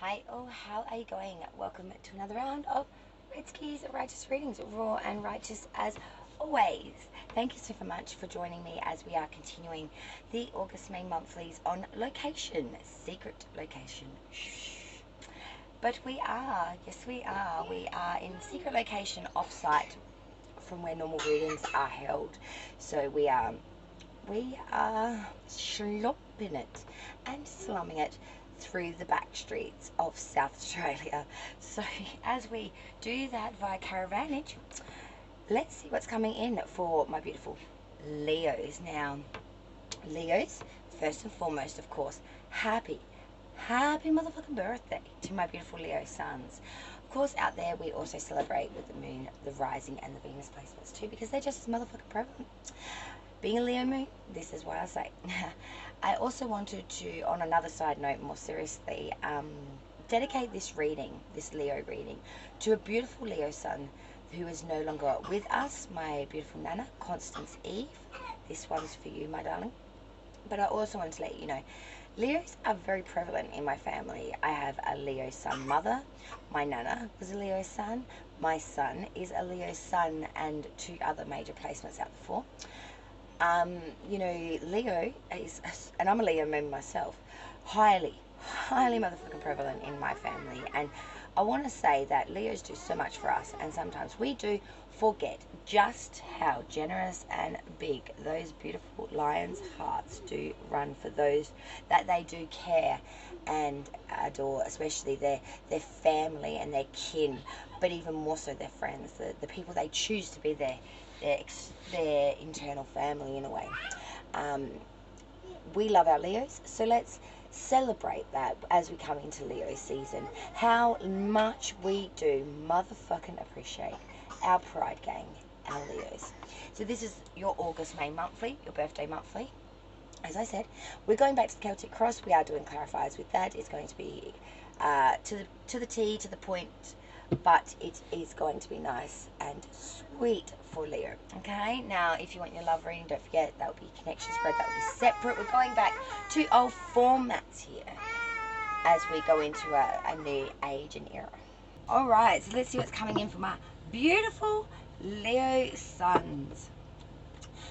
Hi all, how are you going? Welcome to another round of Redski's Righteous Readings, raw and righteous as always. Thank you so much for joining me as we are continuing the August May monthlies on location, secret location. Shh. But yes we are in secret location off-site from where normal readings are held. So we are slopping it and slumming it through the back streets of South Australia. So as we do that via caravanage, let's see what's coming in for my beautiful Leos. Now, Leos, first and foremost, of course, happy motherfucking birthday to my beautiful Leo sons. Of course, out there we also celebrate with the moon, the rising, and the Venus placements too, because they're just as motherfucking prevalent. Being a Leo moon, this is what I say. I also wanted to, on another side note, more seriously, dedicate this reading, this Leo reading, to a beautiful Leo sun who is no longer with us, my beautiful Nana, Constance Eve. This one's for you, my darling. But I also want to let you know, Leos are very prevalent in my family. I have a Leo sun mother. My Nana was a Leo sun. My son is a Leo sun, and two other major placements out before. You know, Leo is, and I'm a Leo member myself, highly motherfucking prevalent in my family. And I want to say that Leos do so much for us, and sometimes we do forget just how generous and big those beautiful lions' hearts do run for those that they do care and adore, especially their family and their kin, but even more so their friends, the people they choose to be their internal family in a way. We love our Leos, so let's celebrate that as we come into Leo season. How much we do motherfucking appreciate our Pride Gang, our Leos. So this is your August May monthly, your birthday monthly. As I said, we're going back to the Celtic Cross. We are doing clarifiers with that. It's going to be to the T, to the point, but it is going to be nice and sweet for Leo. Okay, now if you want your love reading, don't forget that will be connection spread, that will be separate. We're going back to old formats here as we go into a new age and era. Alright, so let's see what's coming in for my beautiful Leo sons.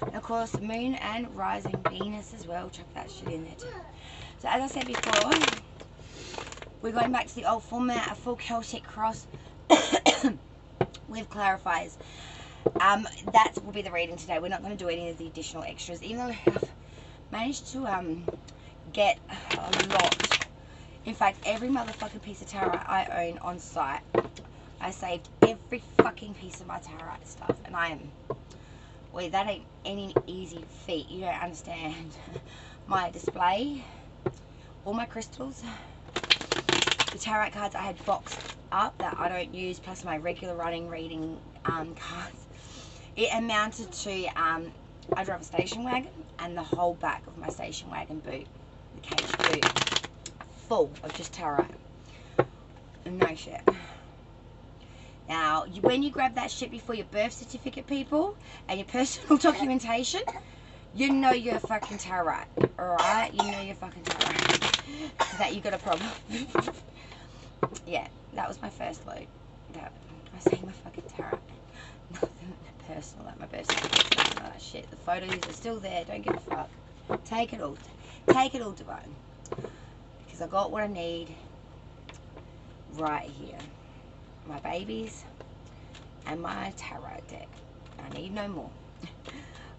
And of course, moon and rising Venus as well. Chuck that shit in there too. So as I said before, we're going back to the old format, a full Celtic cross with clarifiers. That will be the reading today. We're not going to do any of the additional extras, even though I've managed to get a lot. In fact, every motherfucking piece of tarot I own on site, I saved every fucking piece of my tarot stuff, and I am, well, that ain't any easy feat. You don't understand. My display, all my crystals, the tarot cards I had boxed up that I don't use, plus my regular running reading cards. It amounted to I drive a station wagon, and the whole back of my station wagon boot, the cage boot, full of just tarot. No shit. Now, when you grab that shit before your birth certificate, people, and your personal documentation, you know you're fucking tarot, alright? You know you're fucking tarot. That you got a problem. Yeah, that was my first load. That I say my fucking tarot. Nothing personal, like my birth certificate, nothing like that shit. The photos are still there, don't give a fuck. Take it all. Take it all, Divine. Because I got what I need right here. My babies and my tarot deck. I need no more.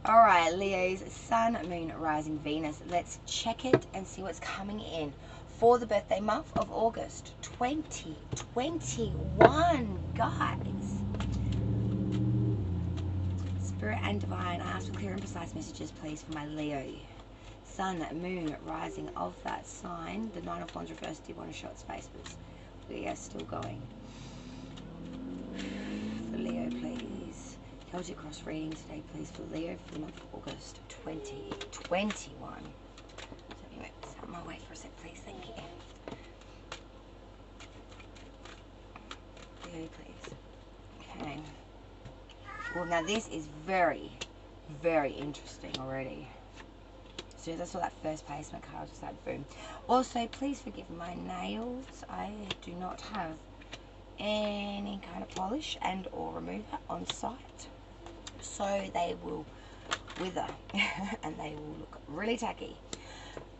Alright, Leo's sun, moon, rising, Venus. Let's check it and see what's coming in for the birthday month of August 2021, guys. Spirit and Divine, I ask for clear and precise messages, please, for my Leo. Sun, moon, rising of that sign. The Nine of Wands reverse did want to short space, but we are still going. For Leo, please. Celtic Cross reading today, please, for Leo for the month of August 2021. So anyway, just out my way for a sec, please. Thank you. Leo, please. Okay. Well, now this is very, very interesting already. As soon as I saw that first placement card, I was just like, boom. Also, please forgive my nails. I do not have any kind of polish and or remover on site. So they will wither and they will look really tacky.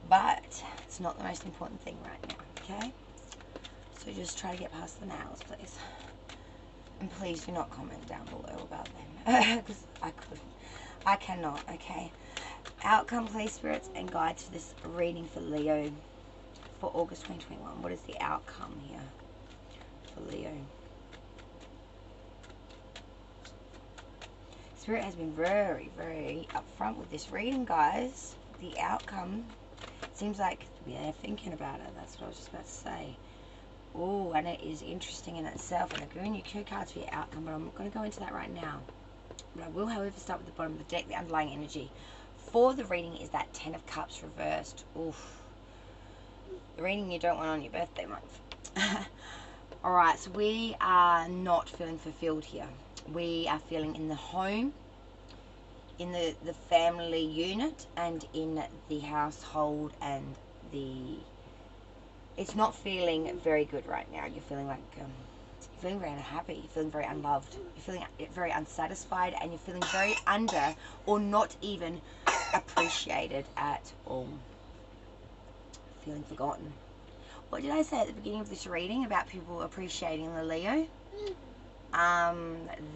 But it's not the most important thing right now, okay? So just try to get past the nails, please. And please do not comment down below about them, because I cannot, okay? Outcome, please, spirits and guides for this reading for Leo for August 2021. What is the outcome here for Leo? Spirit has been very, very upfront with this reading, guys. The outcome seems like they're thinking about it. That's what I was just about to say. Oh, and it is interesting in itself. And I've given you 2 cards for your outcome, but I'm not going to go into that right now. But I will, however, start with the bottom of the deck, the underlying energy. For the reading is that 10 of Cups reversed. Oof. The reading you don't want on your birthday month. Alright, so we are not feeling fulfilled here. We are feeling in the home, in the family unit, and in the household, and it's not feeling very good right now. You're feeling like you're feeling very unhappy, you're feeling very unloved, you're feeling very unsatisfied, and you're feeling very under or not even appreciated at all. Feeling forgotten. What did I say at the beginning of this reading about people appreciating the Leo?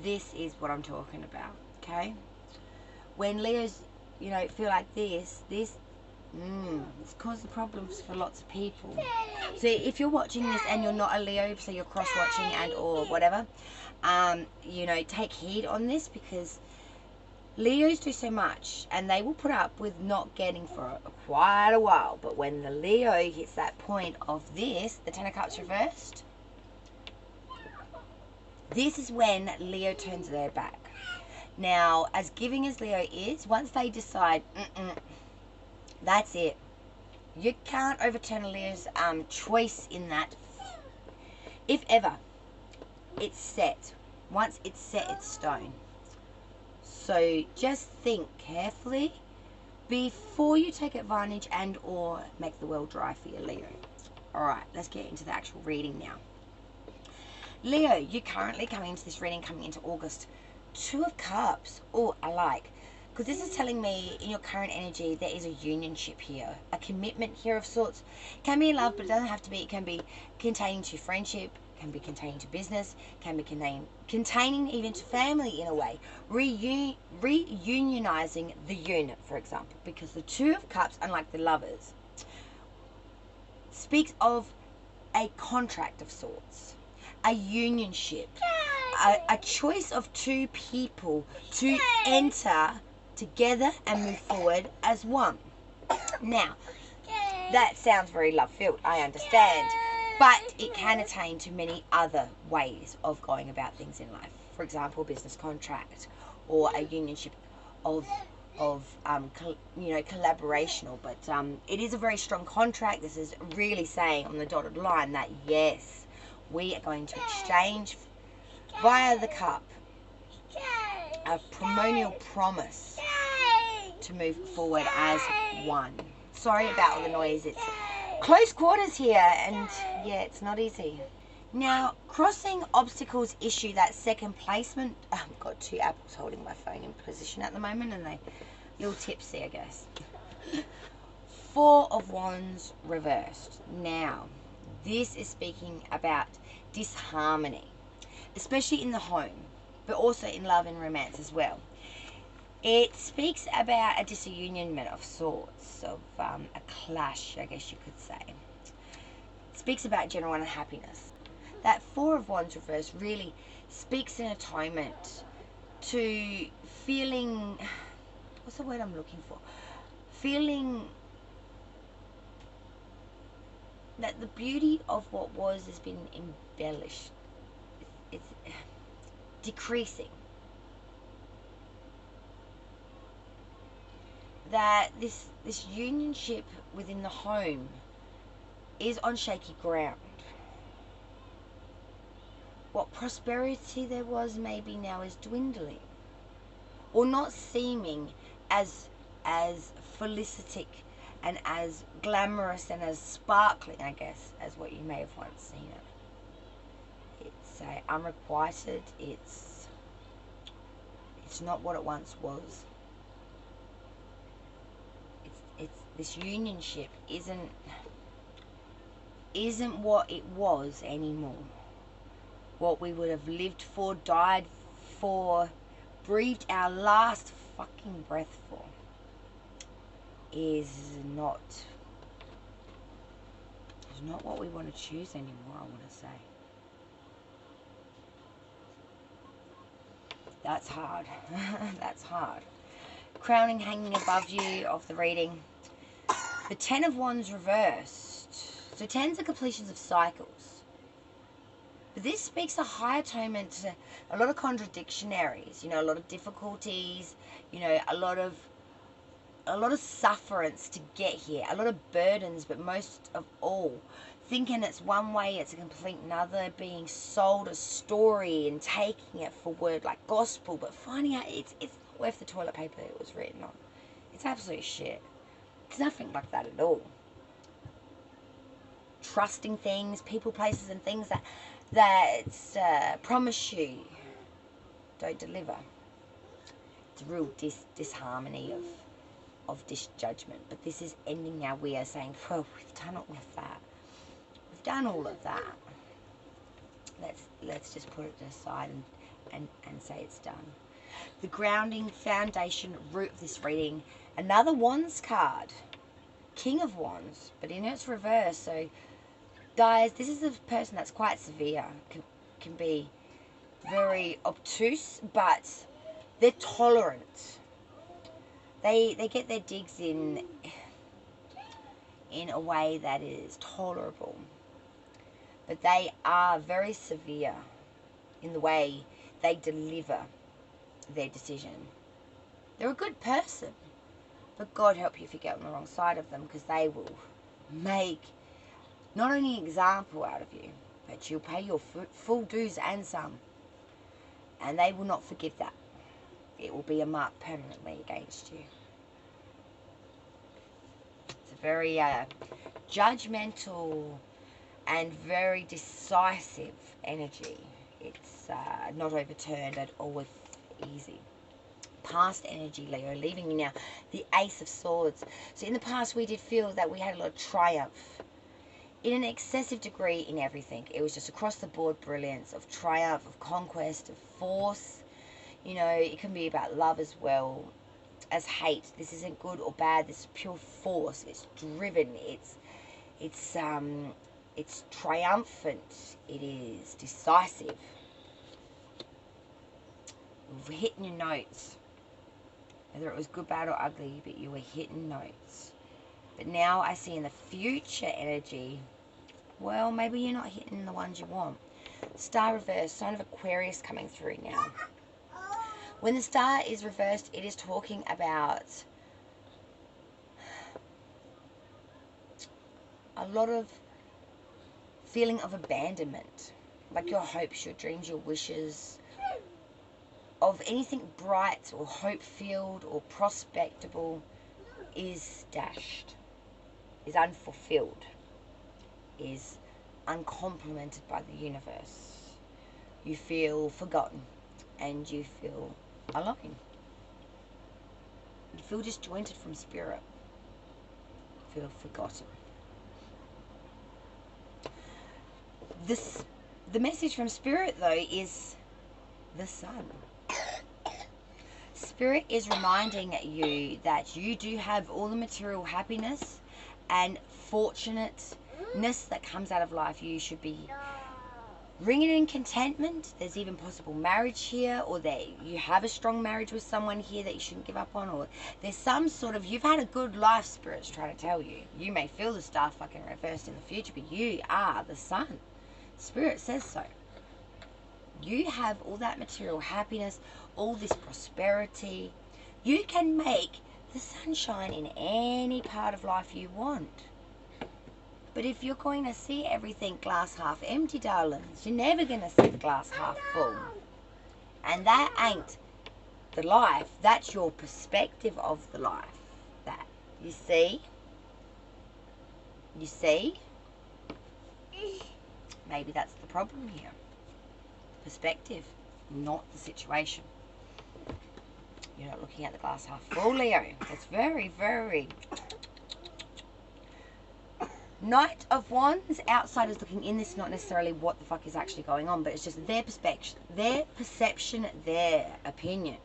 This is what I'm talking about, okay? When Leos, you know, feel like this it's causing problems for lots of people. So if you're watching this and you're not a Leo, so you're cross-watching and or whatever, you know, take heed on this, because Leos do so much and they will put up with not getting for quite a while. But when the Leo hits that point of this, the 10 of Cups reversed, this is when Leo turns their back. Now, as giving as Leo is, once they decide, that's it. You can't overturn a Leo's choice in that. If ever, it's set. Once it's set, it's stone. So just think carefully before you take advantage and or make the well dry for your Leo. Alright, let's get into the actual reading now. Leo, you're currently coming into this reading, coming into August. 2 of Cups. Oh, I like. Because this is telling me in your current energy there is a unionship here. A commitment here of sorts. Can be in love, but it doesn't have to be. It can be containing to friendship. Can be containing to business. Can be containing even to family in a way. Reunionizing the unit, for example. Because the 2 of Cups, unlike the Lovers, speaks of a contract of sorts. A unionship. A choice of 2 people to enter together and move forward as one. Now, that sounds very love-filled, I understand, but it can attain to many other ways of going about things in life. For example, a business contract or a unionship of you know, collaborational. But it is a very strong contract. This is really saying on the dotted line that yes, we are going to exchange via the cup a matrimonial promise to move forward as one. Sorry about all the noise. It's close quarters here, and yeah, it's not easy. Now, crossing obstacles issue, that second placement. I've got 2 apples holding my phone in position at the moment, and they little tipsy, I guess. 4 of Wands reversed. Now, this is speaking about disharmony, especially in the home, but also in love and romance as well. It speaks about a disunionment of sorts, of a clash, I guess you could say. It speaks about general unhappiness. That 4 of Wands reversed really speaks in atonement to feeling, what's the word I'm looking for? Feeling that the beauty of what was has been embellished. It's decreasing. That this unionship within the home is on shaky ground. What prosperity there was maybe now is dwindling, or not seeming as as felicity and as glamorous and as sparkling, I guess, as what you may have once seen it. It's unrequited. It's not what it once was. It's this unionship isn't what it was anymore. What we would have lived for, died for, breathed our last fucking breath for is not what we want to choose anymore, I want to say. That's hard. That's hard. Crowning hanging above you of the reading. The Ten of Wands reversed. So tens are completions of cycles. But this speaks a high atonement to a lot of contradictionaries, you know, a lot of difficulties, you know, a lot of sufferance to get here, a lot of burdens, but most of all, thinking it's one way, it's a complete another, being sold a story and taking it for word like gospel, but finding out it's not worth the toilet paper it was written on. It's absolute shit. It's nothing like that at all. Trusting things, people, places, and things that promise you don't deliver. It's a real disharmony of disjudgment. But this is ending now. We are saying, well, we've done all of that. We've done all of that. Let's just put it aside and say it's done. The grounding, foundation, root of this reading. Another Wands card. King of Wands. But in its reverse. So, guys, this is a person that's quite severe. Can be very obtuse, but they're tolerant. They get their digs in a way that is tolerable. But they are very severe in the way they deliver their decision. They're a good person, but God help you if you get on the wrong side of them, because they will make not only an example out of you, but you'll pay your full dues and some. And they will not forgive that. It will be a mark permanently against you. It's a very judgmental and very decisive energy. It's not overturned at all with easy. Past energy, Leo, leaving you now. The Ace of Swords. So in the past we did feel that we had a lot of triumph. In an excessive degree in everything. It was just across the board brilliance of triumph, of conquest, of force. You know, it can be about love as well as hate. This isn't good or bad. This is pure force. It's driven. It's triumphant. It is decisive. You're hitting your notes. Whether it was good, bad, or ugly, but you were hitting notes. But now I see in the future energy, well, maybe you're not hitting the ones you want. Star reversed, sign of Aquarius coming through now. When the star is reversed, it is talking about a lot of feeling of abandonment. Like your hopes, your dreams, your wishes, of anything bright or hope-filled or prospectable is dashed, is unfulfilled, is uncomplimented by the universe. You feel forgotten and you feel alone. You feel disjointed from spirit. You feel forgotten. The message from spirit, though, is the sun. Spirit is reminding you that you do have all the material happiness and fortunateness that comes out of life. You should be ringing in contentment. There's even possible marriage here, or that you have a strong marriage with someone here that you shouldn't give up on, or there's some sort of, you've had a good life, Spirit's trying to tell you. You may feel the star fucking reversed in the future, but you are the sun. Spirit says so. You have all that material happiness, all this prosperity. You can make the sunshine in any part of life you want. But if you're going to see everything glass half empty, darlings, you're never going to see the glass half full. And that ain't the life. That's your perspective of the life. You see? You see? Maybe that's the problem here. Perspective, not the situation. You're not looking at the glass half full, Leo. That's very, very... Knight of Wands, outsiders looking in, this is not necessarily what the fuck is actually going on, but it's just their perception, their opinion.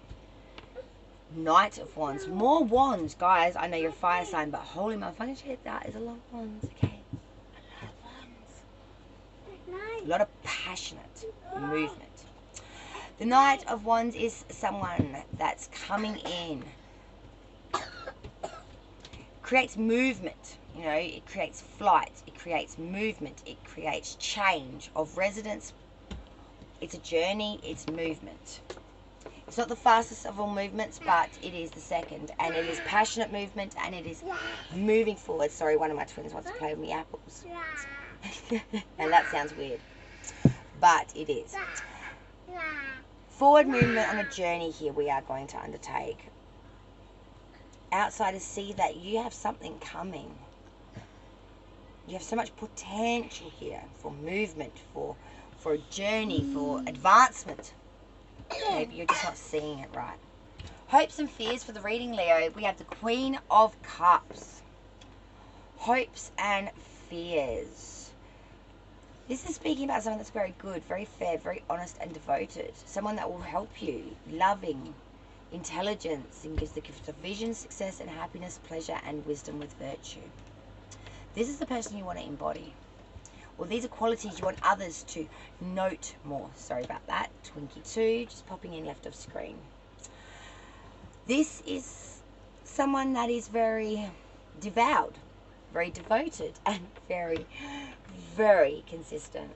Knight of Wands. More wands, guys. I know you're a fire sign, but holy motherfucking shit, that is a lot of wands, okay? A lot of wands. A lot of passionate movement. The Knight of Wands is someone that's coming in. Creates movement. You know, it creates flight. It creates movement. It creates change of residence. It's a journey. It's movement. It's not the fastest of all movements, but it is the second. And it is passionate movement, and it is moving forward. Sorry, one of my twins wants to play with me apples. And that sounds weird. But it is. Forward movement on a journey here we are going to undertake. Outsiders see that you have something coming. You have so much potential here for movement, for a journey, for advancement. Maybe you're just not seeing it right. Hopes and fears for the reading, Leo. We have the Queen of Cups. Hopes and fears. This is speaking about someone that's very good, very fair, very honest and devoted. Someone that will help you. Loving, intelligence, and gives the gift of vision, success and happiness, pleasure and wisdom with virtue. This is the person you want to embody. Well, these are qualities you want others to note more. Sorry about that. Twinkie2, just popping in left of screen. This is someone that is very devout, very devoted, and very, very consistent.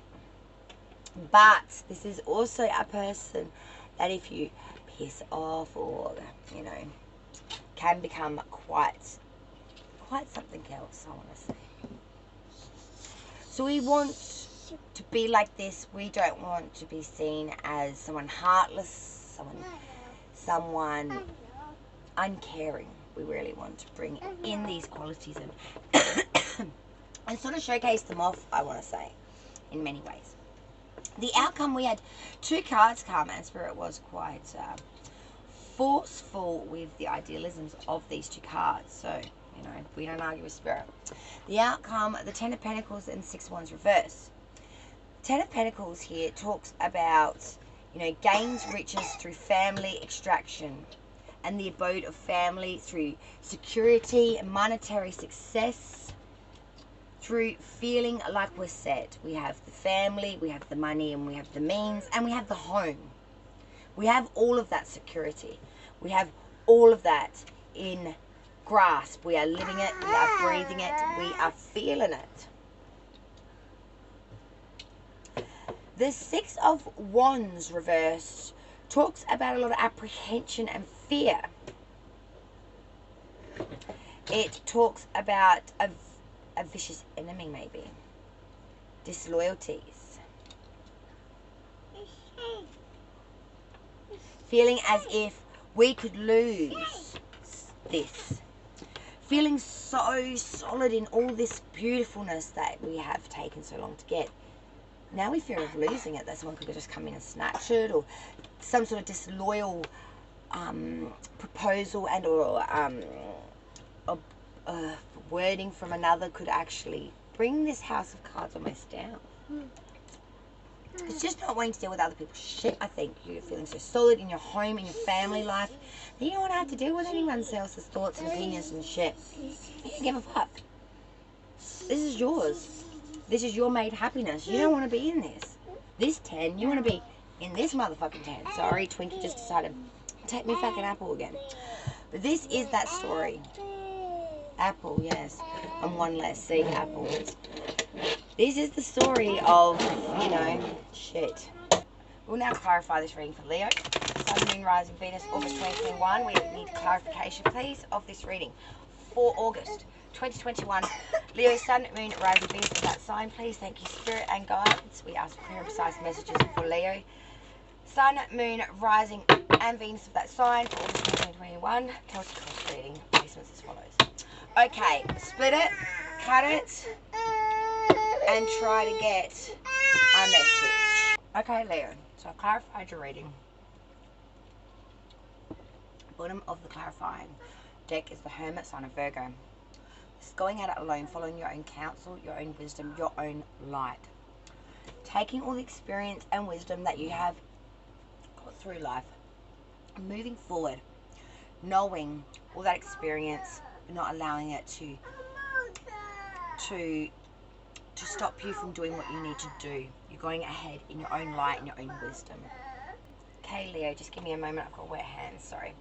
But this is also a person that if you piss off or, you know, can become quite something else, I want to say. So we want to be like this. We don't want to be seen as someone heartless, someone uncaring. We really want to bring in these qualities and sort of showcase them off, I want to say, in many ways. The outcome, we had 2 cards come, and Spirit was quite forceful with the idealisms of these 2 cards. So, you know, we don't argue with Spirit. The outcome, the 10 of Pentacles and 6 of Wands reverse. 10 of Pentacles here talks about, you know, gains riches through family extraction and the abode of family, through security and monetary success, through feeling like we're set. We have the family, we have the money, and we have the means, and we have the home. We have all of that security. We have all of that in grasp. We are living it, we are breathing it, we are feeling it. The 6 of Wands reversed talks about a lot of apprehension and fear. It talks about a vicious enemy, maybe. Disloyalties. Feeling as if we could lose this. Feeling so solid in all this beautifulness that we have taken so long to get. Now we fear of losing it, that someone could just come in and snatch it, or some sort of disloyal proposal and or wording from another could actually bring this House of Cards almost down. It's just not wanting to deal with other people's shit, I think. You're feeling so solid in your home, in your family life, that you don't want to have to deal with anyone else's thoughts and opinions and shit. You don't give a fuck. This is yours. This is your made happiness. You don't want to be in this. This 10, you want to be in this motherfucking 10. Sorry, Twinkie just decided to take me fucking apple again. But this is that story. Apple, yes. And one less. See, apples. This is the story of, you know, shit. We'll now clarify this reading for Leo. Sun, Moon, Rising, Venus, August 2021. We need clarification, please, of this reading for August 2021. Leo, Sun, Moon, Rising, Venus for that sign, please. Thank you, Spirit and guides. We ask for clear and precise messages for Leo. Sun, Moon, Rising, and Venus of that sign for August 2021. Tell us reading. Placements as follows. Okay, split it, cut it, and try to get a message. Okay, Leo, so I've clarified your reading. Bottom of the clarifying deck is the Hermit, sign of Virgo. It's going at it alone, following your own counsel, your own wisdom, your own light. Taking all the experience and wisdom that you have got through life, moving forward, knowing all that experience, not allowing it to stop you from doing what you need to do. You're going ahead in your own light and your own wisdom. Okay, Leo, just give me a moment. I've got wet hands, sorry.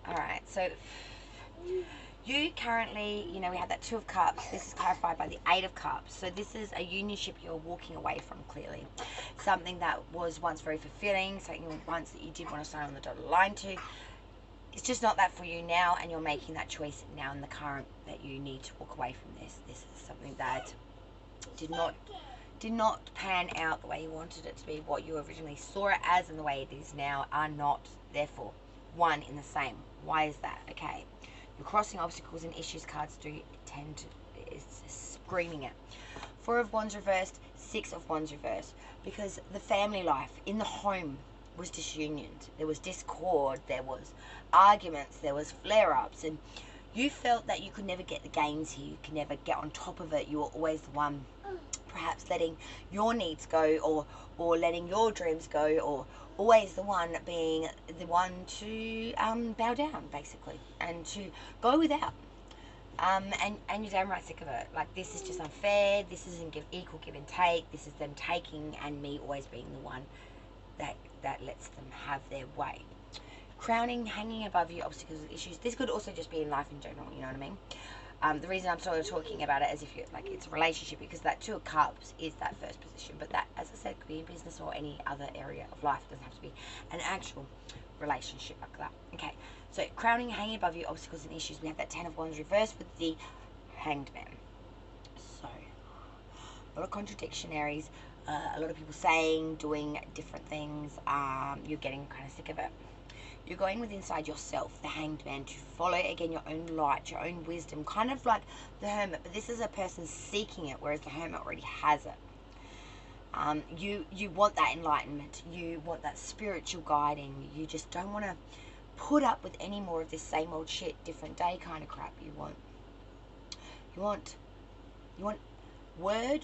Alright, so you currently, you know, we have that Two of Cups. This is clarified by the Eight of Cups. So this is a unionship you're walking away from, clearly. Something that was once very fulfilling, something once that you did want to sign on the dotted line to. It's just not that for you now, and you're making that choice now in the current that you need to walk away from this. This is something that did not pan out the way you wanted it to be. What you originally saw it as and the way it is now are not, therefore, one in the same. Why is that? Okay. You're crossing obstacles and issues. Cards do tend to, it's screaming it. Four of Wands reversed, Six of Wands reversed. Because the family life in the home was disunioned. There was discord, there was arguments, there was flare-ups, and you felt that you could never get the gains here. You could never get on top of it. You were always the one perhaps letting your needs go, or letting your dreams go, or always the one being the one to bow down, basically, and to go without. And you're damn right sick of it. Like, this is just unfair. This isn't equal give and take. This is them taking and me always being the one that lets them have their way. Crowning, hanging above you, obstacles and issues. This could also just be in life in general, you know what I mean? The reason I'm sort of talking about it as if you're like it's a relationship, because that Two of Cups is that first position, but that, as I said, could be in business or any other area of life. It doesn't have to be an actual relationship like that. Okay, so crowning, hanging above you, obstacles and issues. We have that Ten of Wands reversed with the Hanged Man. So a lot of contradictionaries, a lot of people saying, doing different things. You're getting kind of sick of it. You're going with inside yourself, the Hanged Man, to follow, again, your own light, your own wisdom, kind of like the Hermit, but this is a person seeking it, whereas the Hermit already has it. You want that enlightenment. You want that spiritual guiding. You just don't want to put up with any more of this same old shit, different day kind of crap. You want word,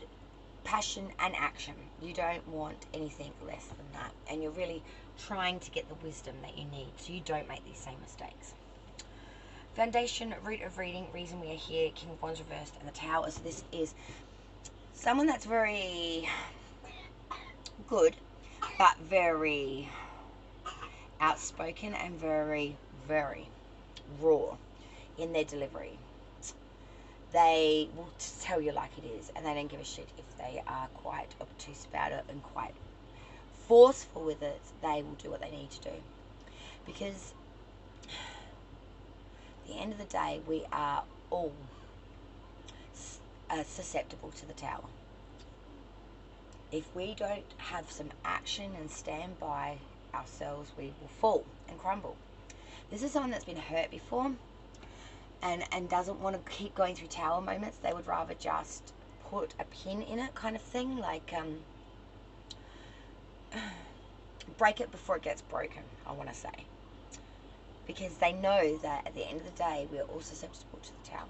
passion, and action. You don't want anything less than that, and you're really trying to get the wisdom that you need so you don't make these same mistakes. Foundation, root of reading, reason we are here, King of Wands reversed, and the Tower. So this is someone that's very good, but very outspoken and very, very raw in their delivery. They will tell you like it is, and they don't give a shit if they are quite obtuse about it and quite forceful with it. They will do what they need to do, because at the end of the day, we are all susceptible to the Tower. If we don't have some action and stand by ourselves, we will fall and crumble. This is someone that's been hurt before and doesn't want to keep going through Tower moments. They would rather just put a pin in it, kind of thing, like break it before it gets broken, I want to say, because they know that at the end of the day we're all susceptible to the Tower,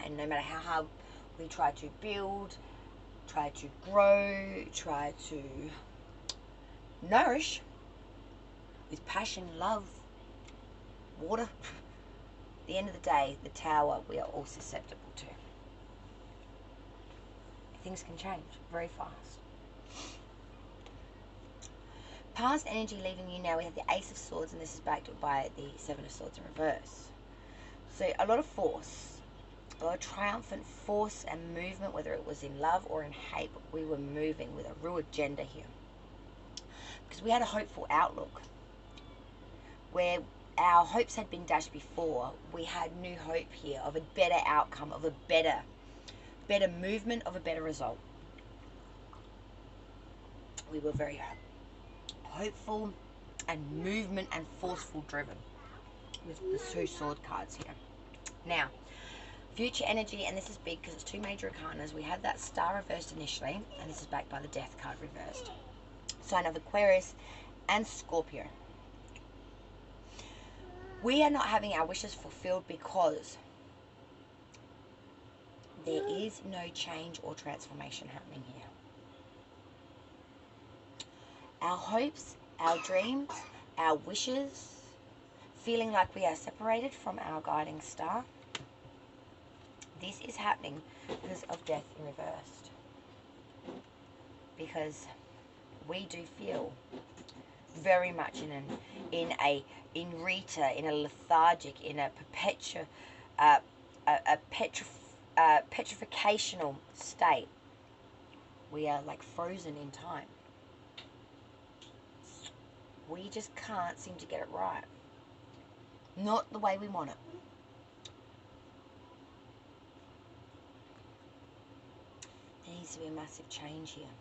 and no matter how hard we try to build, try to grow, try to nourish with passion, love, water, at the end of the day, the Tower we are all susceptible to. Things can change very fast. Past energy leaving you now. We have the Ace of Swords, and this is backed up by the Seven of Swords in reverse. So a lot of force, a lot of triumphant force and movement, whether it was in love or in hate, but we were moving with a real agenda here. Because we had a hopeful outlook. Where our hopes had been dashed before, we had new hope here of a better outcome, of a better movement, of a better result. We were very hopeful and movement and forceful driven. with the 2 sword cards here. Now, future energy, and this is big because it's 2 major arcanas. We had that Star reversed initially, and this is backed by the Death card reversed. Sign of Aquarius and Scorpio. We are not having our wishes fulfilled because there is no change or transformation happening here. Our hopes, our dreams, our wishes, feeling like we are separated from our guiding star. This is happening because of death in reversed. Because we do feel very much in a lethargic, in a petrificational state. We are like frozen in time. We just can't seem to get it right. Not the way we want it. There needs to be a massive change here.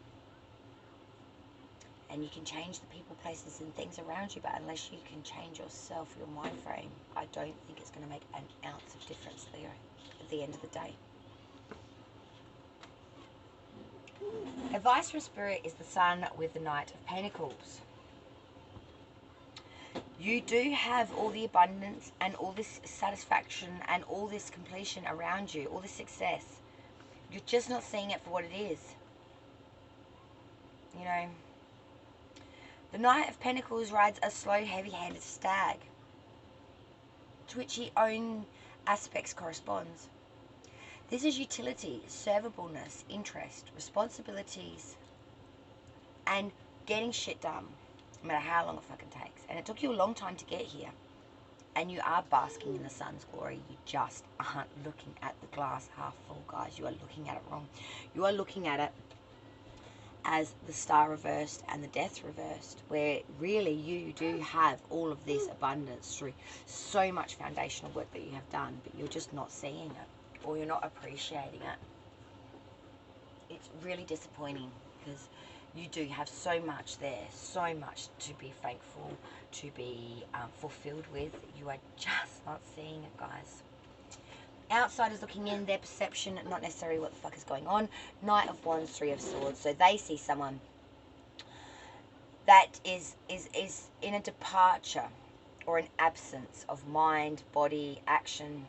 And you can change the people, places, and things around you, but unless you can change yourself, your mind frame, I don't think it's going to make an ounce of difference, Leo, at the end of the day. Advice from Spirit is the Sun with the Knight of Pentacles. You do have all the abundance and all this satisfaction and all this completion around you, all this success. You're just not seeing it for what it is. You know, the Knight of Pentacles rides a slow, heavy-handed stag, to which his own aspects corresponds. This is utility, servableness, interest, responsibilities, and getting shit done, no matter how long it fucking takes. And it took you a long time to get here. And you are basking in the sun's glory. You just aren't looking at the glass half full, guys. You are looking at it wrong. You are looking at it as the Star reversed and the Death reversed, where really you do have all of this abundance through so much foundational work that you have done, but you're just not seeing it, or you're not appreciating it. It's really disappointing because you do have so much there, so much to be thankful, to be fulfilled with. You are just not seeing it, guys. Outsiders looking in, their perception, not necessarily what the fuck is going on. Knight of Wands, 3 of Swords. So they see someone that is in a departure or an absence of mind, body, action.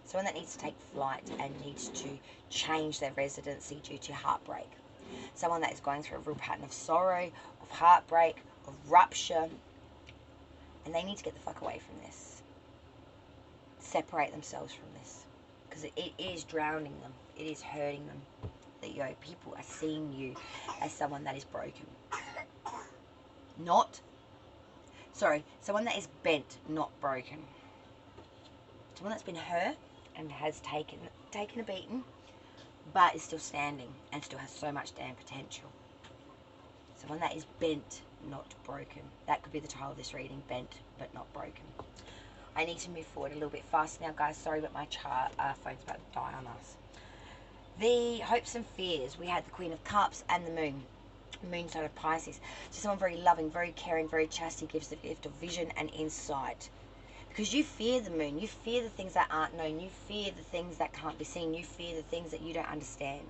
Someone that needs to take flight and needs to change their residency due to heartbreak. Someone that is going through a real pattern of sorrow, of heartbreak, of rupture. And they need to get the fuck away from this. Separate themselves from this. Because it is drowning them. It is hurting them. That, you know, people are seeing you as someone that is broken. Someone that is bent, not broken. Someone that's been hurt and has taken a beating, but is still standing and still has so much damn potential. Someone that is bent, not broken. That could be the title of this reading, bent but not broken. I need to move forward a little bit fast now, guys. Sorry, but my phone's about to die on us. The hopes and fears. We had the Queen of Cups and the Moon. Moon side of Pisces. So someone very loving, very caring, very chastity, gives the gift of vision and insight. Because you fear the moon. You fear the things that aren't known. You fear the things that can't be seen. You fear the things that you don't understand.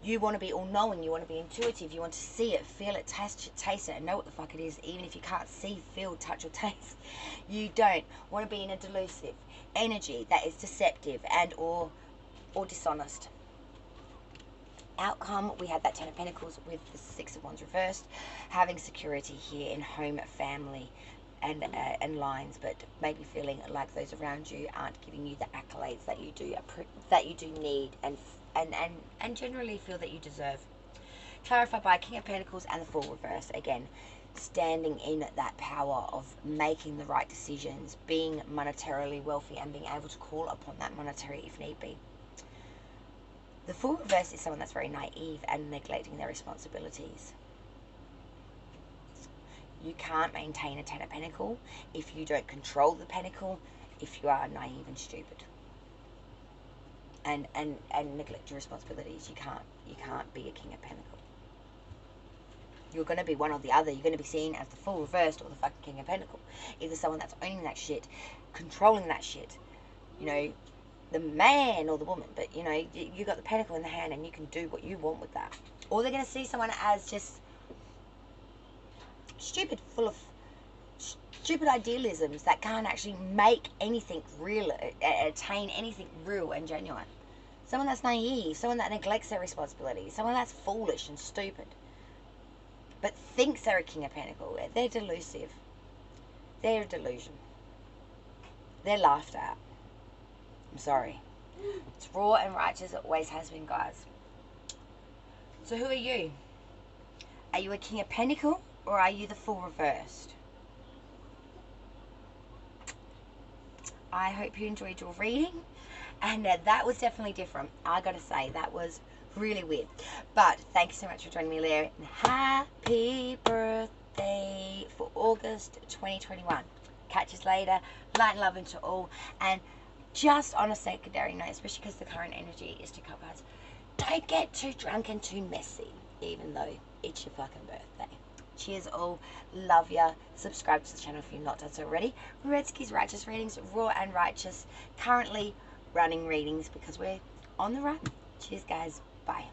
You want to be all-knowing. You want to be intuitive. You want to see it, feel it, taste it, and know what the fuck it is, even if you can't see, feel, touch, or taste. You don't want to be in a delusive energy that is deceptive and or dishonest. Outcome, we had that 10 of Pentacles with the 6 of Wands reversed. Having security here in home, family, and lines, but maybe feeling like those around you aren't giving you the accolades that you do need and generally feel that you deserve. Clarified by King of Pentacles and the Fool reverse. Again, standing in that power of making the right decisions, being monetarily wealthy and being able to call upon that monetary if need be. The Fool reverse is someone that's very naive and neglecting their responsibilities. You can't maintain a 10 of Pentacles if you don't control the Pentacle, if you are naive and stupid. And neglect your responsibilities. You can't be a King of Pentacles. You're going to be one or the other. You're going to be seen as the Fool reversed or the fucking King of Pentacles. Either someone that's owning that shit, controlling that shit, you know, the man or the woman. But, you know, you got the pentacle in the hand and you can do what you want with that. Or they're going to see someone as just stupid, full of stupid idealisms that can't actually make anything real, attain anything real and genuine. Someone that's naive, someone that neglects their responsibilities, someone that's foolish and stupid, but thinks they're a King of Pentacles. They're delusive. They're a delusion. They're laughed at. I'm sorry. It's raw and righteous. It always has been, guys. So who are you? Are you a King of Pentacles or are you the Fool reversed? I hope you enjoyed your reading. And that was definitely different. I gotta say, that was really weird. But thank you so much for joining me, Leo. And happy birthday for August 2021. Catch us later. Light and love into all. And just on a secondary note, especially because the current energy is to cut cards, don't get too drunk and too messy, even though it's your fucking birthday. Cheers all. Love ya. Subscribe to the channel if you've not done so already. Redski's Righteous Readings, raw and righteous. Currently running readings because we're on the run. Cheers, guys. Bye.